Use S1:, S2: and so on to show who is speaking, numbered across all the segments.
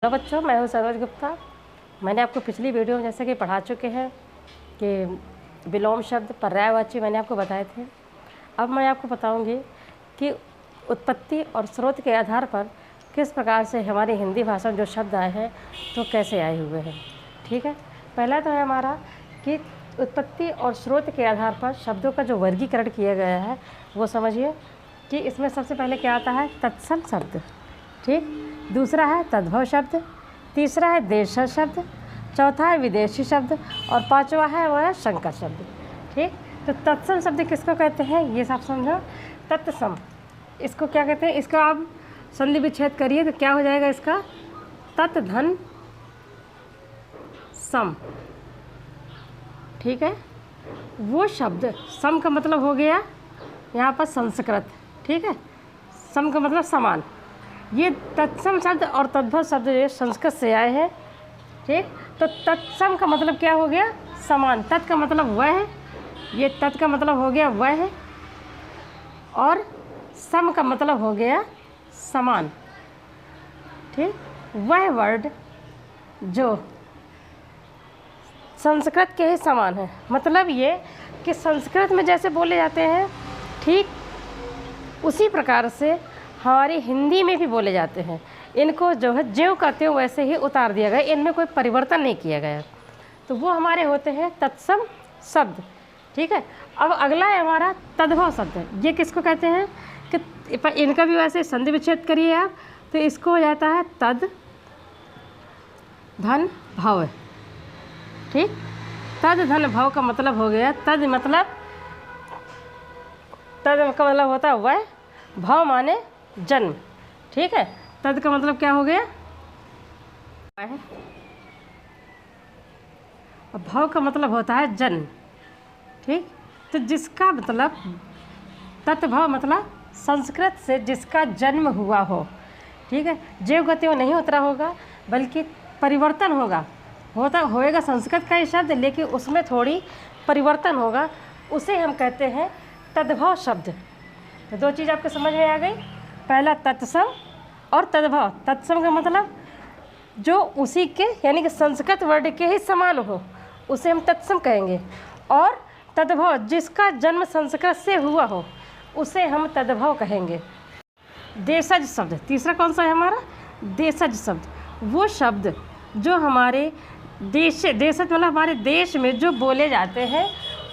S1: Hello बच्चों, मैं हूं सरोज गुप्ता। मैंने आपको पिछली वीडियो में जैसे कि पढ़ा चुके हैं कि विलोम शब्द पर्यायवाची मैंने आपको बताए थे। अब मैं आपको बताऊंगी कि उत्पत्ति और स्रोत के आधार पर किस प्रकार से हमारी हिंदी भाषा में जो शब्द आए हैं तो कैसे आए हुए हैं। ठीक है, पहला तो है हमारा कि उत्पत्ति और स्रोत के आधार पर शब्दों का जो वर्गीकरण किया गया है वो समझिए कि इसमें सबसे पहले क्या आता है, तत्सम शब्द। ठीक, दूसरा है तद्भव शब्द, तीसरा है देशज शब्द, चौथा है विदेशी शब्द और पांचवा है हमारा संकर शब्द। ठीक, तो तत्सम शब्द किसको कहते हैं ये सब समझो। तत्सम इसको क्या कहते हैं, इसका आप संधि विच्छेद करिए तो क्या हो जाएगा इसका, तत् धन सम। ठीक है, वो शब्द सम का मतलब हो गया यहाँ पर संस्कृत। ठीक है, सम का मतलब समान। ये तत्सम शब्द और तद्भव शब्द ये संस्कृत से आए हैं। ठीक, तो तत्सम का मतलब क्या हो गया, समान। तत् का मतलब वह है, ये तत् का मतलब हो गया वह है, और सम का मतलब हो गया समान। ठीक, वह वर्ड जो संस्कृत के ही समान है, मतलब ये कि संस्कृत में जैसे बोले जाते हैं ठीक उसी प्रकार से हमारी हिंदी में भी बोले जाते हैं। इनको जो है ज्यों का त्यों वैसे ही उतार दिया गया, इनमें कोई परिवर्तन नहीं किया गया, तो वो हमारे होते हैं तत्सम शब्द। ठीक है, अब अगला है हमारा तद्भव शब्द। ये किसको कहते हैं कि इनका भी वैसे संधि विच्छेद करिए आप तो इसको हो जाता है तद धन भव। ठीक, तद धन भव का मतलब हो गया, तद मतलब तद का मतलब होता है वह, भव माने जन्म। ठीक है, तद का मतलब क्या हो गया, भव का मतलब होता है जन्म। ठीक, तो जिसका मतलब तत्भव मतलब संस्कृत से जिसका जन्म हुआ हो। ठीक है, ज्यों का त्यों नहीं उतरा होगा बल्कि परिवर्तन होगा, होएगा संस्कृत का ही शब्द लेकिन उसमें थोड़ी परिवर्तन होगा, उसे हम कहते हैं तद्भव शब्द। तो दो चीज़ आपके समझ में आ गई, पहला तत्सम और तद्भव। तत्सम का मतलब जो उसी के यानी कि संस्कृत वर्ड के ही समान हो उसे हम तत्सम कहेंगे, और तद्भव जिसका जन्म संस्कृत से हुआ हो उसे हम तद्भव कहेंगे। देशज शब्द तीसरा कौन सा है हमारा, देशज शब्द। वो शब्द जो हमारे देशज मतलब हमारे देश में जो बोले जाते हैं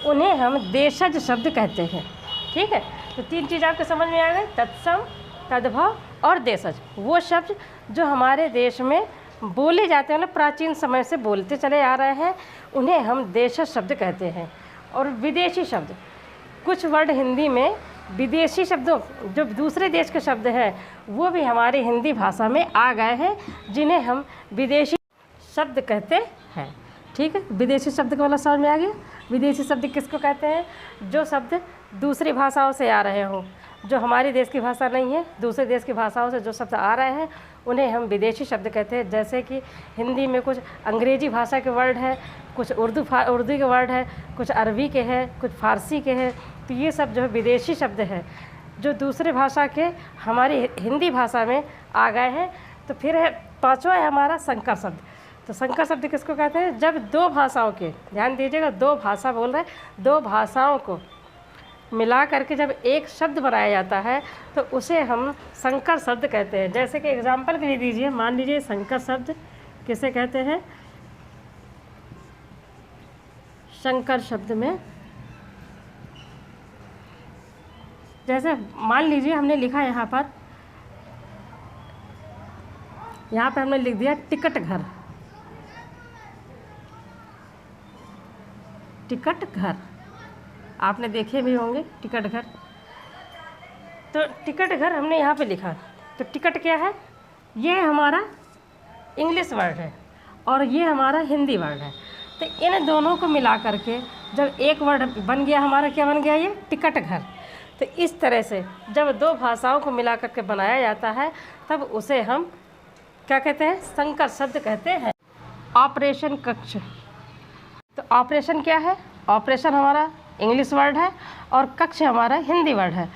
S1: उन्हें हम देशज शब्द कहते हैं। ठीक है, तो तीन चीज़ आपके समझ में आ गई, तत्सम, तद्भव और देशज। वो शब्द जो हमारे देश में बोले जाते हैं, मतलब प्राचीन समय से बोलते चले आ रहे हैं, उन्हें हम देशज शब्द कहते हैं। और विदेशी शब्द, कुछ वर्ड हिंदी में विदेशी शब्दों जो दूसरे देश के शब्द हैं वो भी हमारी हिंदी भाषा में आ गए हैं, जिन्हें हम विदेशी शब्द कहते हैं। ठीक है, विदेशी शब्द का मतलब समझ में आ गया। विदेशी शब्द किसको कहते हैं, जो शब्द दूसरी भाषाओं से आ रहे हों, जो हमारी देश की भाषा नहीं है, दूसरे देश की भाषाओं से जो शब्द आ रहे हैं उन्हें हम विदेशी शब्द कहते हैं। जैसे कि हिंदी में कुछ अंग्रेजी भाषा के वर्ड है, कुछ उर्दू के वर्ड है, कुछ अरबी के हैं, कुछ फ़ारसी के हैं, तो ये सब जो है विदेशी शब्द है जो दूसरे भाषा के हमारी हिंदी भाषा में आ गए हैं। तो फिर है पाँचवा है हमारा संकर शब्द। तो संकर शब्द किसको कहते हैं, जब दो भाषाओं के, ध्यान दीजिएगा, दो भाषा बोल रहे हैं, दो भाषाओं को मिला करके जब एक शब्द बनाया जाता है तो उसे हम संकर शब्द कहते हैं। जैसे कि एग्जाम्पल के लिए दीजिए, मान लीजिए संकर शब्द किसे कहते हैं, संकर शब्द में जैसे मान लीजिए हमने लिखा यहाँ पर हमने लिख दिया टिकट घर। टिकट घर आपने देखे भी होंगे, टिकट घर। तो टिकट घर हमने यहाँ पे लिखा, तो टिकट क्या है, ये हमारा इंग्लिश वर्ड है और ये हमारा हिंदी वर्ड है। तो इन दोनों को मिला करके जब एक वर्ड बन गया हमारा, क्या बन गया, ये टिकट घर। तो इस तरह से जब दो भाषाओं को मिला करके बनाया जाता है तब उसे हम क्या कहते हैं, संकर शब्द कहते हैं। ऑपरेशन कक्ष, तो ऑपरेशन क्या है, ऑपरेशन हमारा इंग्लिश वर्ड है और कक्ष हमारा हिंदी वर्ड है।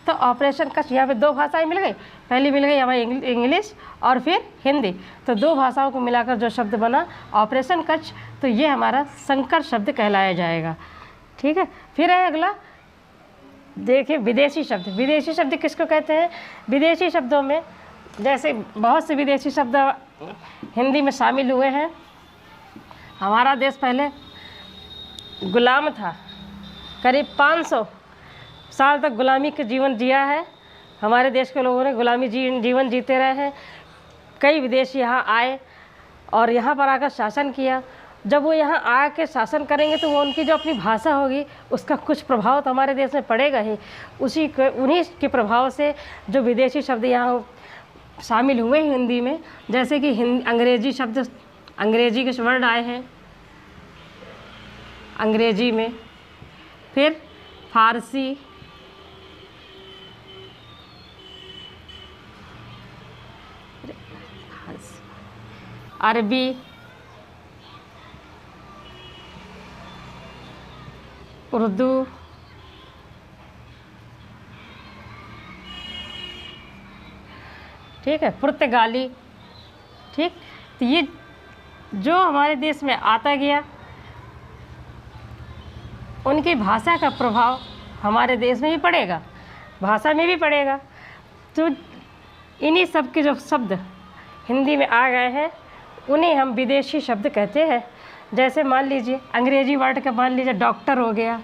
S1: तो ऑपरेशन कक्ष, यहाँ पे दो भाषाएं मिल गई, पहली मिल गई हमारी इंग्लिश और फिर हिंदी, तो दो भाषाओं को मिलाकर जो शब्द बना ऑपरेशन कक्ष, तो ये हमारा संकर शब्द कहलाया जाएगा। ठीक है, फिर है अगला, देखिए विदेशी शब्द। विदेशी शब्द किसको कहते हैं? विदेशी शब्दों में जैसे बहुत से विदेशी शब्द हिंदी में शामिल हुए हैं। हमारा देश पहले गुलाम था, करीब 500 साल तक गुलामी के जीवन जिया है। हमारे देश के लोगों ने गुलामी जीवन जीते रहे हैं। कई विदेशी यहाँ आए और यहाँ पर आकर शासन किया। जब वो यहाँ आके शासन करेंगे तो वो उनकी जो अपनी भाषा होगी उसका कुछ प्रभाव तो हमारे देश में पड़ेगा ही। उन्हीं के प्रभाव से जो विदेशी शब्द यहाँ शामिल हुए हिंदी में, जैसे कि अंग्रेजी शब्द, अंग्रेजी के वर्ड आए हैं अंग्रेजी में, फिर फारसी, अरबी, उर्दू, ठीक है, पुर्तगाली। ठीक, तो ये जो हमारे देश में आता गया उनकी भाषा का प्रभाव हमारे देश में भी पड़ेगा, भाषा में भी पड़ेगा। तो इन्हीं सब के जो शब्द हिंदी में आ गए हैं उन्हें हम विदेशी शब्द कहते हैं। जैसे मान लीजिए अंग्रेजी वर्ड का मान लीजिए डॉक्टर हो गया,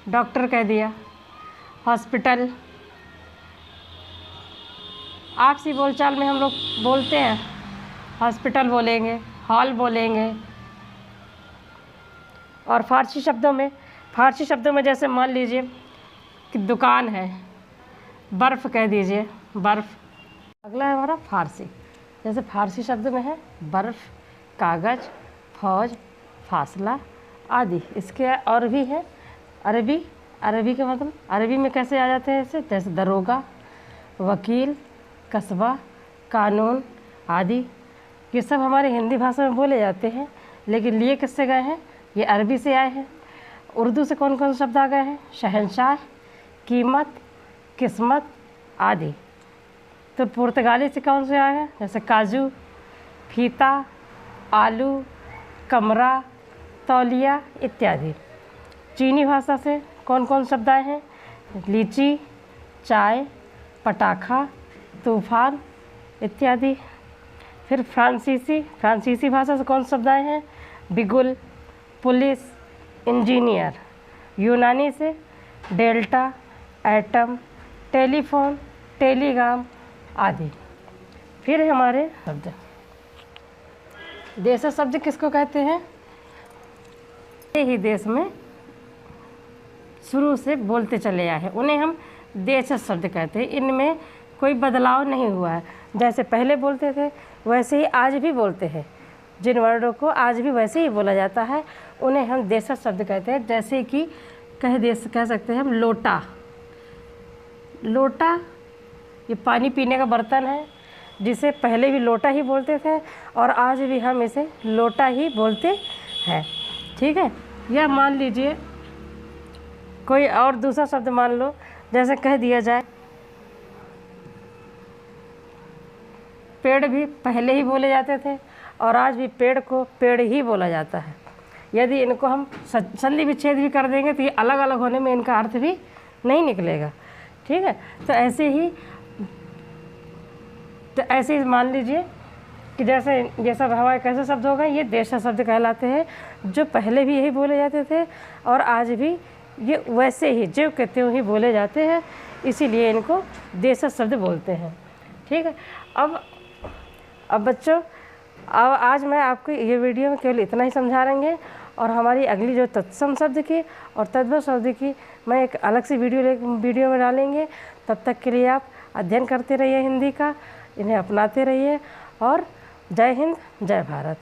S1: डॉक्टर कह दिया, हॉस्पिटल। आपसी बोलचाल में हम लोग बोलते हैं हॉस्पिटल बोलेंगे, हॉल बोलेंगे। और फारसी शब्दों में जैसे मान लीजिए कि दुकान है, बर्फ़ कह दीजिए, बर्फ़। अगला है हमारा फारसी। जैसे फारसी शब्द में है बर्फ़, कागज़, फौज, फासला आदि। इसके और भी है अरबी का मतलब, अरबी में कैसे आ जाते हैं ऐसे, जैसे दरोगा, वकील, कस्बा, कानून आदि। ये सब हमारे हिंदी भाषा में बोले जाते हैं, लेकिन लिए किससे गए हैं? ये अरबी से आए हैं। उर्दू से कौन कौन शब्द आ गए हैं? शहंशाह, कीमत, किस्मत आदि। तो पुर्तगाली से कौन से आ गए? जैसे काजू, फीता, आलू, कमरा, तौलिया इत्यादि। चीनी भाषा से कौन कौन शब्द आए हैं? लीची, चाय, पटाखा, तूफान इत्यादि। फिर फ्रांसीसी भाषा से कौन शब्द आए हैं? बिगुल, पुलिस, इंजीनियर। यूनानी से डेल्टा, एटम, टेलीफोन, टेलीग्राम आदि। फिर हमारे शब्द, देश शब्द किसको कहते हैं? ये ही देश में शुरू से बोलते चले आए हैं, उन्हें हम देश शब्द कहते हैं। इनमें कोई बदलाव नहीं हुआ है, जैसे पहले बोलते थे वैसे ही आज भी बोलते हैं। जिन वर्डों को आज भी वैसे ही बोला जाता है उन्हें हम देश शब्द कहते हैं। जैसे कि कह सकते हैं हम लोटा ये पानी पीने का बर्तन है, जिसे पहले भी लोटा ही बोलते थे और आज भी हम इसे लोटा ही बोलते हैं। ठीक है, या मान लीजिए कोई और दूसरा शब्द मान लो, जैसे कह दिया जाए पेड़ भी पहले ही बोले जाते थे और आज भी पेड़ को पेड़ ही बोला जाता है। यदि इनको हम संधि विच्छेद भी कर देंगे तो ये अलग अलग होने में इनका अर्थ भी नहीं निकलेगा। ठीक है, तो ऐसे ही मान लीजिए कि जैसे ये सब हमारे कैसे शब्द हो गए, ये देश शब्द कहलाते हैं, जो पहले भी यही बोले जाते थे और आज भी ये वैसे ही जो कहते हो ही बोले जाते हैं, इसीलिए इनको देश शब्द बोलते हैं। ठीक है, अब बच्चों आज मैं आपको ये वीडियो में केवल इतना ही समझा रहेंगे और हमारी अगली जो तत्सम शब्द की और तद्भव शब्द की मैं एक अलग सी वीडियो में डालेंगे। तब तक के लिए आप अध्ययन करते रहिए हिंदी का, इन्हें अपनाते रहिए और जय हिंद, जय भारत।